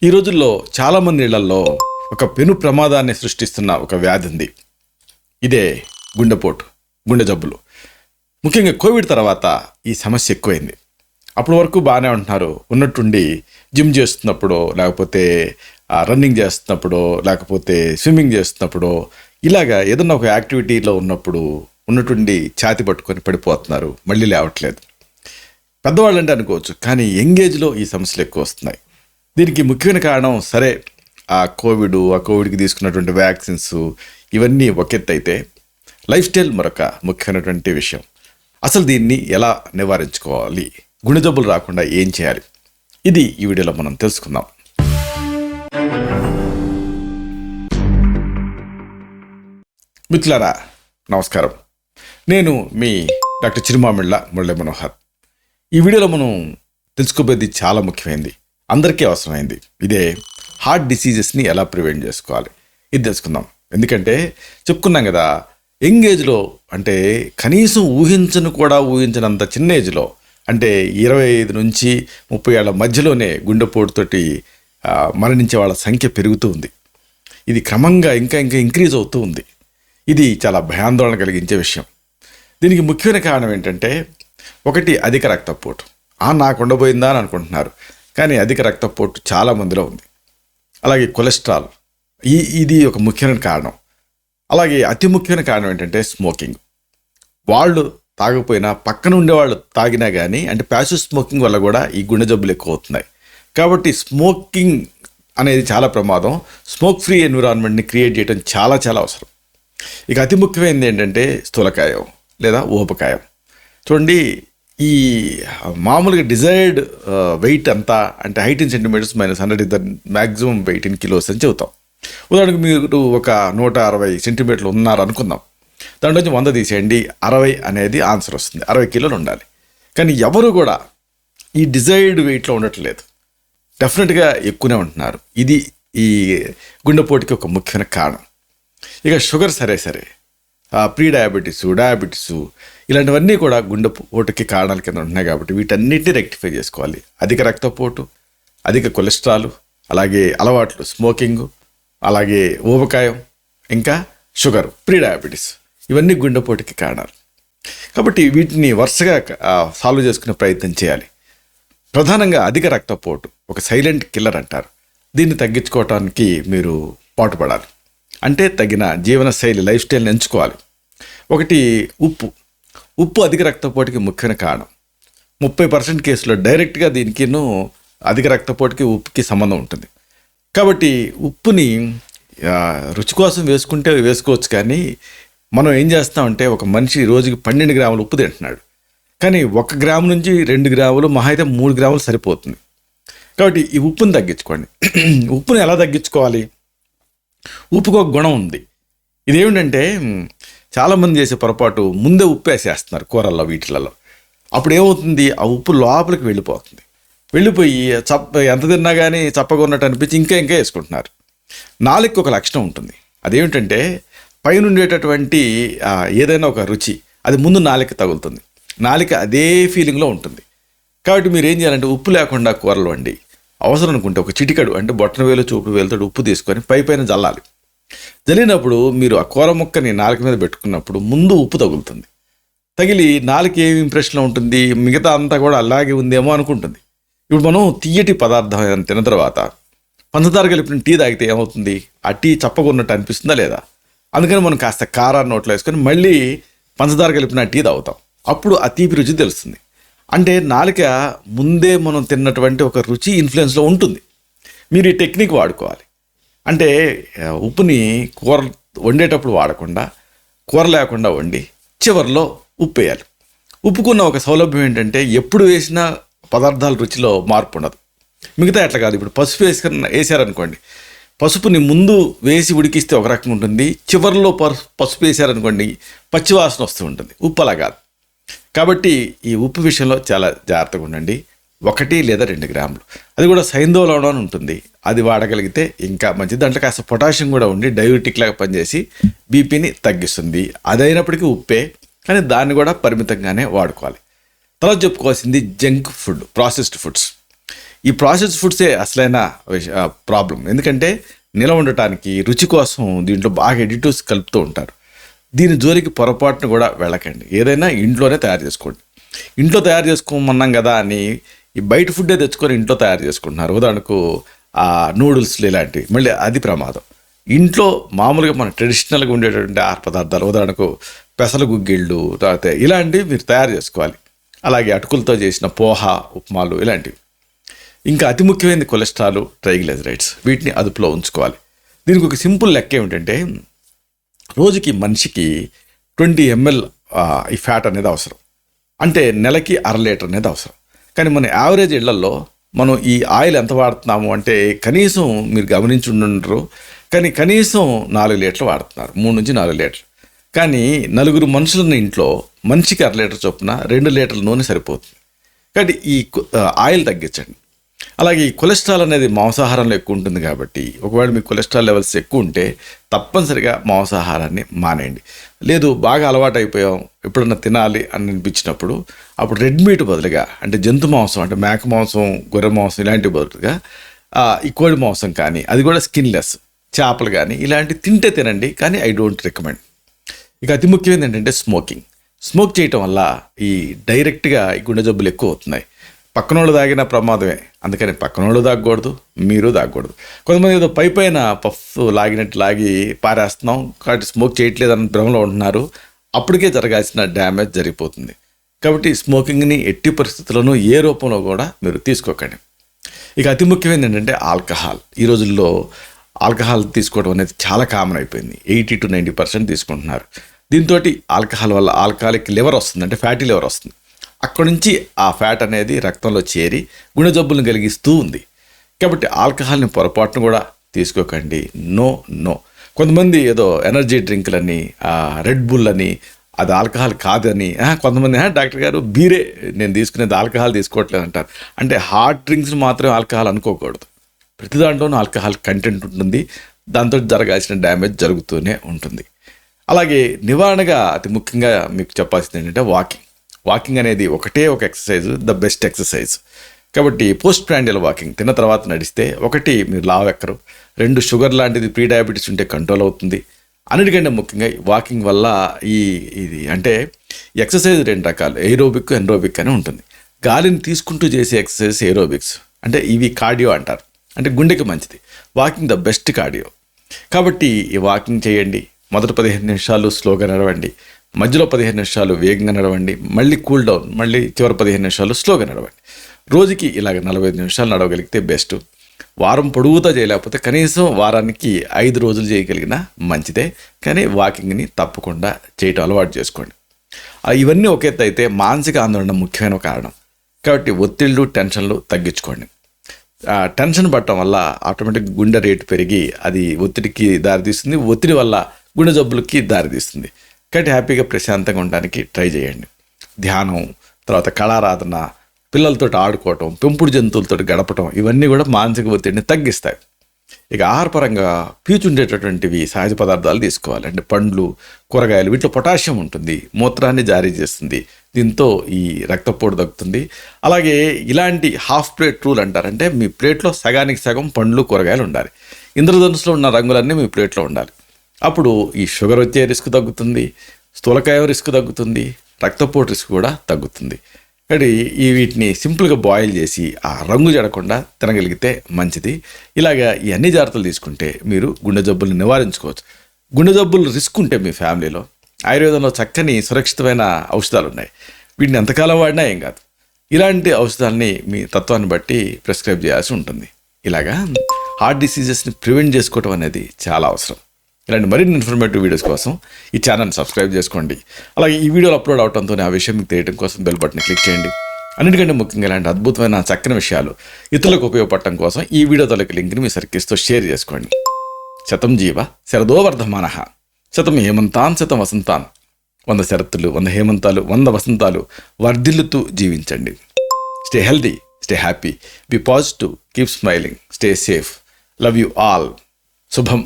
ఈ రోజుల్లో చాలామంది ఇళ్లలో ఒక పెను ప్రమాదాన్ని సృష్టిస్తున్న ఒక వ్యాధి ఉంది. ఇదే గుండెపోటు, గుండె జబ్బులు. ముఖ్యంగా కోవిడ్ తర్వాత ఈ సమస్య ఎక్కువైంది. అప్పటి వరకు బాగానే ఉంటున్నారు, ఉన్నట్టుండి జిమ్ చేస్తున్నప్పుడు, లేకపోతే రన్నింగ్ చేస్తున్నప్పుడు, లేకపోతే స్విమ్మింగ్ చేస్తున్నప్పుడు, ఇలాగా ఏదన్నా ఒక యాక్టివిటీలో ఉన్నట్టుండి ఛాతి పట్టుకొని పడిపోతున్నారు, మళ్ళీ లేవట్లేదు. పెద్దవాళ్ళు అంటే అనుకోవచ్చు, కానీ యంగ్ ఏజ్లో ఈ సమస్యలు ఎక్కువ వస్తున్నాయి. దీనికి ముఖ్యమైన కారణం సరే కోవిడ్కి తీసుకున్నటువంటి వ్యాక్సిన్స్ ఇవన్నీ ఒక ఎత్తు అయితే, లైఫ్ స్టైల్ మరొక ముఖ్యమైనటువంటి విషయం. అసలు దీన్ని ఎలా నివారించుకోవాలి, గుండె జబ్బులు రాకుండా ఏం చేయాలి, ఇది ఈ వీడియోలో మనం తెలుసుకుందాం. మిత్రులారా నమస్కారం, నేను మీ డాక్టర్ చిరుమామిళ్ళ మురళీ మనోహర్. ఈ వీడియోలో మనం తెలుసుకోబోయేది చాలా ముఖ్యమైనది, అందరికీ అవసరమైంది. ఇదే హార్ట్ డిసీజెస్ని ఎలా ప్రివెంట్ చేసుకోవాలి, ఇది తెలుసుకుందాం. ఎందుకంటే చెప్పుకున్నాం కదా, యంగ్ ఏజ్లో అంటే కనీసం ఊహించనంత చిన్న ఏజ్లో, అంటే 25 నుంచి 30 ఏళ్ల మధ్యలోనే గుండెపోటుతోటి మరణించే వాళ్ళ సంఖ్య పెరుగుతూ ఉంది. ఇది క్రమంగా ఇంకా ఇంక్రీజ్ అవుతూ ఉంది. ఇది చాలా భయాందోళన కలిగించే విషయం. దీనికి ముఖ్యమైన కారణం ఏంటంటే, ఒకటి అధిక రక్తపోటు. నాకు ఉండబోయిందా అని అనుకుంటున్నారు, కానీ అధిక రక్తపోటు చాలా మందిలో ఉంది. అలాగే కొలెస్ట్రాల్, ఇది ఒక ముఖ్యమైన కారణం. అలాగే అతి ముఖ్యమైన కారణం ఏంటంటే స్మోకింగ్. వాళ్ళు తాగకపోయినా పక్కన ఉండేవాళ్ళు తాగినా కానీ, అంటే ప్యాసివ్ స్మోకింగ్ వల్ల కూడా ఈ గుండె జబ్బులు ఎక్కువ అవుతున్నాయి. కాబట్టి స్మోకింగ్ అనేది చాలా ప్రమాదం. స్మోక్ ఫ్రీ ఎన్విరాన్మెంట్ని క్రియేట్ చేయడం చాలా చాలా అవసరం. ఇక అతి ముఖ్యమైనది ఏంటంటే స్థూలకాయం లేదా ఊబకాయం. చూడండి, ఈ మామూలుగా డిజైర్డ్ వెయిట్ అంతా, అంటే height in centimetres -100 is the maximum weight in kilos అని చెబుతాం. ఉదాహరణకు మీరు ఒక 160 సెంటీమీటర్లు ఉన్నారు అనుకుందాం. దాంట్లో నుంచి 100 తీసేయండి, 60 అనేది ఆన్సర్ వస్తుంది. 60 కిలోలు ఉండాలి. కానీ ఎవరు కూడా ఈ డిజైర్డ్ వెయిట్లో ఉండట్లేదు, డెఫినెట్గా ఎక్కువనే ఉంటున్నారు. ఇది ఈ గుండెపోటుకి ఒక ముఖ్యమైన కారణం. ఇక షుగర్ సరే ప్రీ డయాబెటీసు ఇలాంటివన్నీ కూడా గుండెపోటుకి కారణాల కింద ఉంటున్నాయి. కాబట్టి వీటన్నిటిని రెక్టిఫై చేసుకోవాలి. అధిక రక్తపోటు, అధిక కొలెస్ట్రాల్, అలాగే అలవాట్లు స్మోకింగ్, అలాగే ఊబకాయం, ఇంకా షుగర్, ప్రీ డయాబెటీస్, ఇవన్నీ గుండెపోటుకి కారణాలు. కాబట్టి వీటిని వరుసగా సాల్వ్ చేసుకునే ప్రయత్నం చేయాలి. ప్రధానంగా అధిక రక్తపోటు ఒక సైలెంట్ కిల్లర్ అంటారు. దీన్ని తగ్గించుకోవటానికి మీరు పాటుపడాలి. అంటే తగిన జీవనశైలి, లైఫ్ స్టైల్ని ఎంచుకోవాలి. ఒకటి ఉప్పు అధిక రక్తపోటుకి ముఖ్యమైన కారణం. 30% కేసులో డైరెక్ట్గా దీనికి అధిక రక్తపోటుకి ఉప్పుకి సంబంధం ఉంటుంది. కాబట్టి ఉప్పుని రుచి కోసం వేసుకోవచ్చు, కానీ మనం ఏం చేస్తామంటే, ఒక మనిషి రోజుకి 12 గ్రాములు ఉప్పు తింటున్నాడు, కానీ 1 గ్రాము నుంచి 2 గ్రాములు, మహా అయితే 3 గ్రాములు సరిపోతుంది. కాబట్టి ఈ ఉప్పుని తగ్గించుకోండి. ఉప్పుని ఎలా తగ్గించుకోవాలి? ఉప్పుకు ఒక గుణం ఉంది. ఇదేమిటంటే, చాలామంది చేసే పొరపాటు, ముందే ఉప్పు వేసేస్తున్నారు కూరల్లో, వీటిలలో. అప్పుడు ఏమవుతుంది, ఆ ఉప్పు లోపలికి వెళ్ళిపోయి ఎంత తిన్నా కానీ చప్పగా ఉన్నట్టు అనిపించి ఇంకా వేసుకుంటున్నారు. నాలుగుకి ఒక లక్షణం ఉంటుంది. అదేమిటంటే, పైన ఉండేటటువంటి ఏదైనా ఒక రుచి అది ముందు నాలుక తగులుతుంది. నాలుక అదే ఫీలింగ్లో ఉంటుంది. కాబట్టి మీరు ఏం చేయాలంటే, ఉప్పు లేకుండా కూరలు వండి, అవసరం అనుకుంటే ఒక చిటికడు, అంటే బొట్టన వేలు చూపుడు వేలుతో ఉప్పు తీసుకొని పైన జల్లాలి. జల్లినప్పుడు మీరు ఆ కూర ముక్కని నాలుక మీద పెట్టుకున్నప్పుడు ముందు ఉప్పు తగులుతుంది. తగిలి నాలుక ఏమి ఇంప్రెషన్లో ఉంటుంది, మిగతా అంతా కూడా అలాగే ఉందేమో అనుకుంటుంది. ఇప్పుడు మనం తీయటి పదార్థం తిన్న తర్వాత పంచదార కలిపిన టీ తాగితే ఏమవుతుంది, ఆ టీ చప్పగా ఉన్నట్టు అనిపిస్తుందా లేదా? అందుకని మనం కాస్త కారాన్ని నోట్లో వేసుకొని మళ్ళీ పంచదార కలిపిన టీ తాగుతాం. అప్పుడు ఆ తీపి రుచి తెలుస్తుంది. అంటే నాలుక ముందే మనం తిన్నటువంటి ఒక రుచి ఇన్ఫ్లుయెన్స్లో ఉంటుంది. మీరు ఈ టెక్నిక్ వాడుకోవాలి. అంటే ఉప్పుని కూర వండేటప్పుడు వాడకుండా, కూర లేకుండా వండి చివరిలో ఉప్పు వేయాలి. ఉప్పుకున్న ఒక సౌలభ్యం ఏంటంటే, ఎప్పుడు వేసినా పదార్థాల రుచిలో మార్పు ఉండదు. మిగతా ఎట్లా కాదు. ఇప్పుడు పసుపు వేసారనుకోండి, పసుపుని ముందు వేసి ఉడికిస్తే ఒక రకంగా ఉంటుంది, చివరిలో పసుపు వేసారనుకోండి పచ్చివాసన వస్తూ ఉంటుంది. ఉప్పు అలా కాదు. కాబట్టి ఈ ఉప్పు విషయంలో చాలా జాగ్రత్తగా ఉండండి. 1 లేదా 2 గ్రాములు, అది కూడా సైంధవ అని ఉంటుంది, అది వాడగలిగితే ఇంకా మంచిది. దాంట్లో కాస్త పొటాషియం కూడా ఉండి డయూరిటిక్ లాగా పనిచేసి బీపీని తగ్గిస్తుంది. అదైనప్పటికీ ఉప్పే, కానీ దాన్ని కూడా పరిమితంగానే వాడుకోవాలి. తర్వాత చెప్పుకోవాల్సింది జంక్ ఫుడ్, ప్రాసెస్డ్ ఫుడ్స్. ఈ ప్రాసెస్ ఫుడ్సే అసలైన ప్రాబ్లం. ఎందుకంటే నిలవ ఉండటానికి రుచి కోసం దీంట్లో బాగా ఎడిటివ్స్ కలుపుతూ ఉంటారు. దీని జోలికి పొరపాటును కూడా వెళ్ళకండి. ఏదైనా ఇంట్లోనే తయారు చేసుకోండి. ఇంట్లో తయారు చేసుకోమన్నాం కదా అని ఈ బయట ఫుడ్డే తెచ్చుకొని ఇంట్లో తయారు చేసుకుంటున్నారు. ఉదాహరణకు నూడిల్స్లు ఇలాంటివి, మళ్ళీ అది ప్రమాదం. ఇంట్లో మామూలుగా మన ట్రెడిషనల్గా ఉండేటటువంటి ఆహార పదార్థాలు, ఉదాహరణకు పెసల గుగ్గిళ్ళు, తర్వాత ఇలాంటివి మీరు తయారు చేసుకోవాలి. అలాగే అటుకులతో చేసిన పోహ, ఉప్మాలు ఇలాంటివి. ఇంకా అతి ముఖ్యమైనది కొలెస్ట్రాల్, ట్రైగ్లిజరైడ్స్, వీటిని అదుపులో ఉంచుకోవాలి. దీనికి ఒక సింపుల్ లెక్క ఏమిటంటే రోజుకి మనిషికి 20 ml ఈ ఫ్యాట్ అనేది అవసరం. అంటే నెలకి 1/2 లీటర్ అనేది అవసరం. కానీ మన యావరేజ్ ఇళ్లలో మనం ఈ ఆయిల్ ఎంత వాడుతున్నాము అంటే కనీసం మీరు గమనించి ఉండరు, కానీ కనీసం 4 లీటర్లు వాడుతున్నారు, 3 నుంచి 4 లీటర్లు. కానీ 4 మనుషులను ఇంట్లో మనిషికి 1/2 లీటర్ చొప్పున 2 లీటర్ల నూనె సరిపోతుంది. కాబట్టి ఈ ఆయిల్ తగ్గించండి. అలాగే ఈ కొలెస్ట్రాల్ అనేది మాంసాహారంలో ఎక్కువ ఉంటుంది కాబట్టి ఒకవేళ మీ కొలెస్ట్రాల్ లెవెల్స్ ఎక్కువ ఉంటే తప్పనిసరిగా మాంసాహారాన్ని మానేయండి. లేదు బాగా అలవాటు అయిపోయాం, ఎప్పుడన్నా తినాలి అని అనిపించినప్పుడు అప్పుడు రెడ్ మీట్ బదులుగా, అంటే జంతు మాంసం, అంటే మేక మాంసం, గొర్రె మాంసం ఇలాంటి బదులుగా ఈ కోడి మాంసం కానీ, అది కూడా స్కిన్లెస్ చేపలు కానీ ఇలాంటివి తింటే తినండి, కానీ ఐ డోంట్ రికమెండ్. ఇక అతి ముఖ్యమైనది ఏంటంటే స్మోక్ చేయటం వల్ల ఈ డైరెక్ట్గా ఈ గుండె జబ్బులు ఎక్కువ అవుతున్నాయి. పక్కనోళ్ళు తాగిన ప్రమాదమే, అందుకని పక్కనోళ్ళు తాగకూడదు, మీరు తాగకూడదు. కొంతమంది ఏదో పైన పఫ్ లాగినట్టు లాగి పారేస్తున్నాం కాబట్టి స్మోక్ చేయట్లేదు అన్న భ్రమలో ఉంటున్నారు. అప్పటికే జరగాల్సిన డ్యామేజ్ జరిగిపోతుంది. కాబట్టి స్మోకింగ్ని ఎట్టి పరిస్థితుల్లోనూ ఏ రూపంలో కూడా మీరు తీసుకోకండి. ఇక అతి ముఖ్యమైనది ఏంటంటే ఆల్కహాల్. ఈ రోజుల్లో ఆల్కహాల్ తీసుకోవడం అనేది చాలా కామన్ అయిపోయింది. 80 to 90% తీసుకుంటున్నారు. దీంతో ఆల్కహాల్ వల్ల ఆల్కహాలిక్ లివర్ వస్తుంది, అంటే ఫ్యాటీ లివర్ వస్తుంది. అక్కడి నుంచి ఆ ఫ్యాట్ అనేది రక్తంలో చేరి గుండె జబ్బులను కలిగిస్తూ ఉంది. కాబట్టి ఆల్కహాల్ని పొరపాటును కూడా తీసుకోకండి. నో. కొంతమంది ఏదో ఎనర్జీ డ్రింకులని, రెడ్ బుల్ అని, అది ఆల్కహాల్ కాదని, కొంతమంది డాక్టర్ గారు బీరే నేను తీసుకునేది ఆల్కహాల్ తీసుకోవట్లేదు అంటారు. అంటే హార్డ్ డ్రింక్స్ మాత్రమే ఆల్కహాల్ అనుకోకూడదు. ప్రతి దాంట్లోనూ ఆల్కహాల్ కంటెంట్ ఉంటుంది. దాంతో జరగాల్సిన డ్యామేజ్ జరుగుతూనే ఉంటుంది. అలాగే నివారణగా అతి ముఖ్యంగా మీకు చెప్పాల్సింది ఏంటంటే వాకింగ్ అనేది ఒకటే ఒక ఎక్సర్సైజ్, ద బెస్ట్ ఎక్సర్సైజ్. కాబట్టి పోస్ట్ ప్రాండియల్ వాకింగ్, తిన్న తర్వాత నడిస్తే 1 మీరు లావు ఎక్కరు, 2 షుగర్ లాంటిది ప్రీ డయాబెటీస్ ఉంటే కంట్రోల్ అవుతుంది. అన్నిటికంటే ముఖ్యంగా వాకింగ్ వల్ల ఇది అంటే ఎక్సర్సైజ్ 2 రకాలు, ఎయిరోబిక్, ఎన్రోబిక్ అని ఉంటుంది. గాలిని తీసుకుంటూ చేసే ఎక్సర్సైజ్ ఏరోబిక్స్, అంటే ఇవి కార్డియో అంటారు, అంటే గుండెకి మంచిది. Walking the best cardio. కాబట్టి ఈ వాకింగ్ చేయండి. మొదటి 15 నిమిషాలు స్లోగా నడవండి, మధ్యలో 15 నిమిషాలు వేగంగా నడవండి, మళ్ళీ కూల్ డౌన్, మళ్ళీ చివరి 15 నిమిషాలు స్లోగా నడవండి. రోజుకి ఇలాగ 45 నిమిషాలు నడవగలిగితే బెస్ట్. వారం పొడుగుతా చేయలేకపోతే కనీసం వారానికి 5 రోజులు చేయగలిగినా మంచిదే. కానీ వాకింగ్ని తప్పకుండా చేయటం అలవాటు చేసుకోండి. ఇవన్నీ ఒక ఎత్తు అయితే మానసిక ఆందోళన ముఖ్యమైన కారణం. కాబట్టి ఒత్తిళ్ళు, టెన్షన్లు తగ్గించుకోండి. టెన్షన్ పడటం వల్ల ఆటోమేటిక్ గుండె రేటు పెరిగి అది ఒత్తిడికి దారితీస్తుంది. ఒత్తిడి వల్ల గుండె జబ్బులకి దారితీస్తుంది. కాబట్టి హ్యాపీగా ప్రశాంతంగా ఉండడానికి ట్రై చేయండి. ధ్యానం, తర్వాత కళారాధన, పిల్లలతో ఆడుకోవటం, పెంపుడు జంతువులతో గడపటం, ఇవన్నీ కూడా మానసిక ఒత్తిడిని తగ్గిస్తాయి. ఇక ఆహారపరంగా పీచు ఉండేటటువంటివి సహజ పదార్థాలు తీసుకోవాలి. అంటే పండ్లు, కూరగాయలు, వీటిలో పొటాషియం ఉంటుంది, మూత్రాన్ని జారీ చేస్తుంది, దీంతో ఈ రక్తపోటు తగ్గుతుంది. అలాగే ఇలాంటి హాఫ్ ప్లేట్ రూల్ అంటారంటే మీ ప్లేట్లో సగానికి సగం పండ్లు, కూరగాయలు ఉండాలి. ఇంద్రధనుసులో ఉన్న రంగులన్నీ మీ ప్లేట్లో ఉండాలి. అప్పుడు ఈ షుగర్ వచ్చే రిస్క్ తగ్గుతుంది, స్థూలకాయం రిస్క్ తగ్గుతుంది, రక్తపోటు రిస్క్ కూడా తగ్గుతుంది. కాబట్టి వీటిని సింపుల్గా బాయిల్ చేసి ఆ రంగు జడకుండా తినగలిగితే మంచిది. ఇలాగా ఈ అన్ని జాగ్రత్తలు తీసుకుంటే మీరు గుండె జబ్బులను నివారించుకోవచ్చు. గుండె జబ్బులు రిస్క్ ఉంటే మీ ఫ్యామిలీలో ఆయుర్వేదంలో చక్కని సురక్షితమైన ఔషధాలు ఉన్నాయి. వీటిని ఎంతకాలం వాడినా ఏం కాదు. ఇలాంటి ఔషధాలని మీ తత్వాన్ని బట్టి ప్రిస్క్రైబ్ చేయాల్సి ఉంటుంది. ఇలాగా హార్ట్ డిసీజెస్ని ప్రివెంట్ చేసుకోవడం అనేది చాలా అవసరం. ఇలాంటి మరిన్ని ఇన్ఫర్మేటివ్ వీడియోస్ కోసం ఈ ఛానల్ని సబ్స్క్రైబ్ చేసుకోండి. అలాగే ఈ వీడియోలు అప్లోడ్ అవడంతో ఆ విషయం మీకు తెలియడం కోసం బెల్ బటన్ క్లిక్ చేయండి. అన్నిటికంటే ముఖ్యంగా ఇలాంటి అద్భుతమైన చక్కని విషయాలు ఇతరులకు ఉపయోగపడటం కోసం ఈ వీడియో తొలగి లింక్ని మీ సర్కిల్స్తో షేర్ చేసుకోండి. శతం జీవ శరదో వర్ధమానః, శతం హేమంతాన్ శతం వసంతాన్. 100 శరత్తులు, 100 హేమంతాలు, 100 వసంతాలు వర్ధిల్లుతూ జీవించండి. Stay healthy, stay happy, be positive, keep smiling, stay safe. Love you all. శుభం.